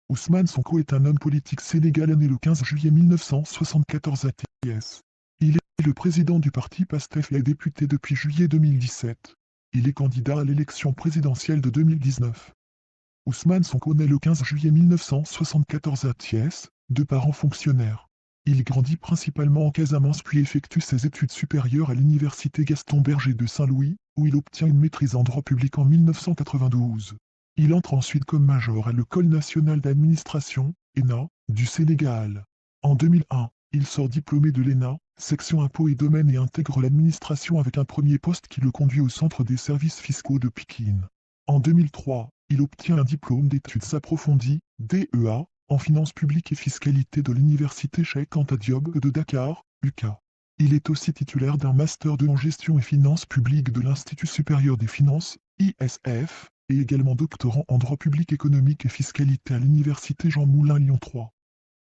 Ousmane Sonko est un homme politique sénégalais né le 15 juillet 1974 à Thiès. Il est le président du parti PASTEF et est député depuis juillet 2017. Il est candidat à l'élection présidentielle de 2019. Ousmane Sonko naît le 15 juillet 1974 à Thiès, de parents fonctionnaires. Il grandit principalement en Casamance puis effectue ses études supérieures à l'université Gaston Berger de Saint-Louis, où il obtient une maîtrise en droit public en 1992. Il entre ensuite comme major à l'École nationale d'administration, ENA, du Sénégal. En 2001, il sort diplômé de l'ENA, section impôts et domaines et intègre l'administration avec un premier poste qui le conduit au Centre des services fiscaux de Pikine. En 2003, il obtient un diplôme d'études approfondies, DEA, en finances publiques et fiscalité de l'Université Cheikh Anta Diop de Dakar, UCA. Il est aussi titulaire d'un Master 2 en gestion et finances publiques de l'Institut supérieur des finances, ISF, et également doctorant en droit public économique et fiscalité à l'Université Jean Moulin Lyon 3.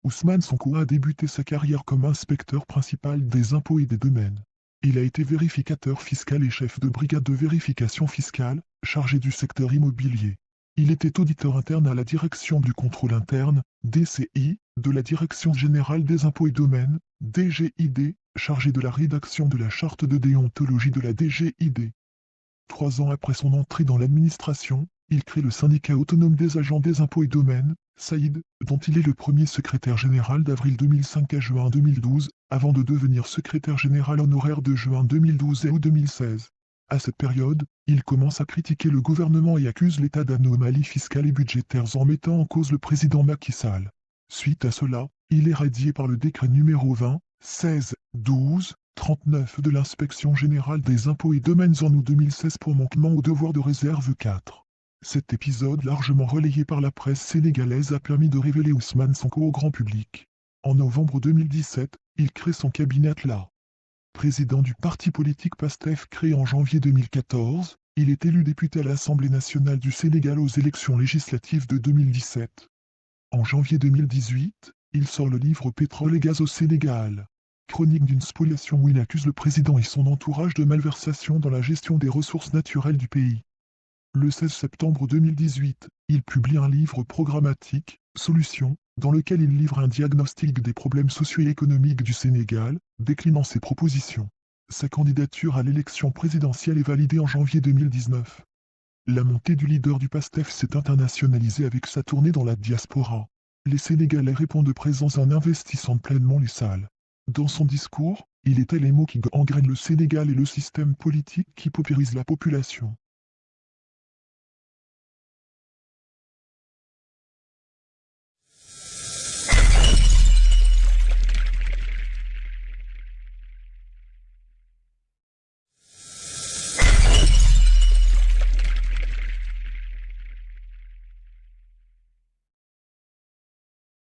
Ousmane Sonko a débuté sa carrière comme inspecteur principal des impôts et des domaines. Il a été vérificateur fiscal et chef de brigade de vérification fiscale, chargé du secteur immobilier. Il était auditeur interne à la Direction du contrôle interne, DCI, de la Direction générale des impôts et domaines, DGID, chargé de la rédaction de la charte de déontologie de la DGID. 3 ans après son entrée dans l'administration, il crée le syndicat autonome des agents des impôts et domaines, SAID, dont il est le premier secrétaire général d'avril 2005 à juin 2012, avant de devenir secrétaire général honoraire de juin 2012 à août 2016. À cette période, il commence à critiquer le gouvernement et accuse l'État d'anomalies fiscales et budgétaires en mettant en cause le président Macky Sall. Suite à cela, il est radié par le décret numéro 20, 16, 12, 39 de l'Inspection générale des impôts et domaines en août 2016 pour manquement au devoir de réserve 4. Cet épisode largement relayé par la presse sénégalaise a permis de révéler Ousmane Sonko au grand public. En novembre 2017, il crée son cabinet Atla. Président du parti politique PASTEF créé en janvier 2014, il est élu député à l'Assemblée nationale du Sénégal aux élections législatives de 2017. En janvier 2018, il sort le livre Pétrole et gaz au Sénégal. Chronique d'une spoliation où il accuse le président et son entourage de malversation dans la gestion des ressources naturelles du pays. Le 16 septembre 2018, il publie un livre programmatique, Solutions, dans lequel il livre un diagnostic des problèmes socio-économiques du Sénégal, déclinant ses propositions. Sa candidature à l'élection présidentielle est validée en janvier 2019. La montée du leader du PASTEF s'est internationalisée avec sa tournée dans la diaspora. Les Sénégalais répondent présents en investissant pleinement les salles. Dans son discours, il état les mots qui gangrènent le Sénégal et le système politique qui paupérise la population.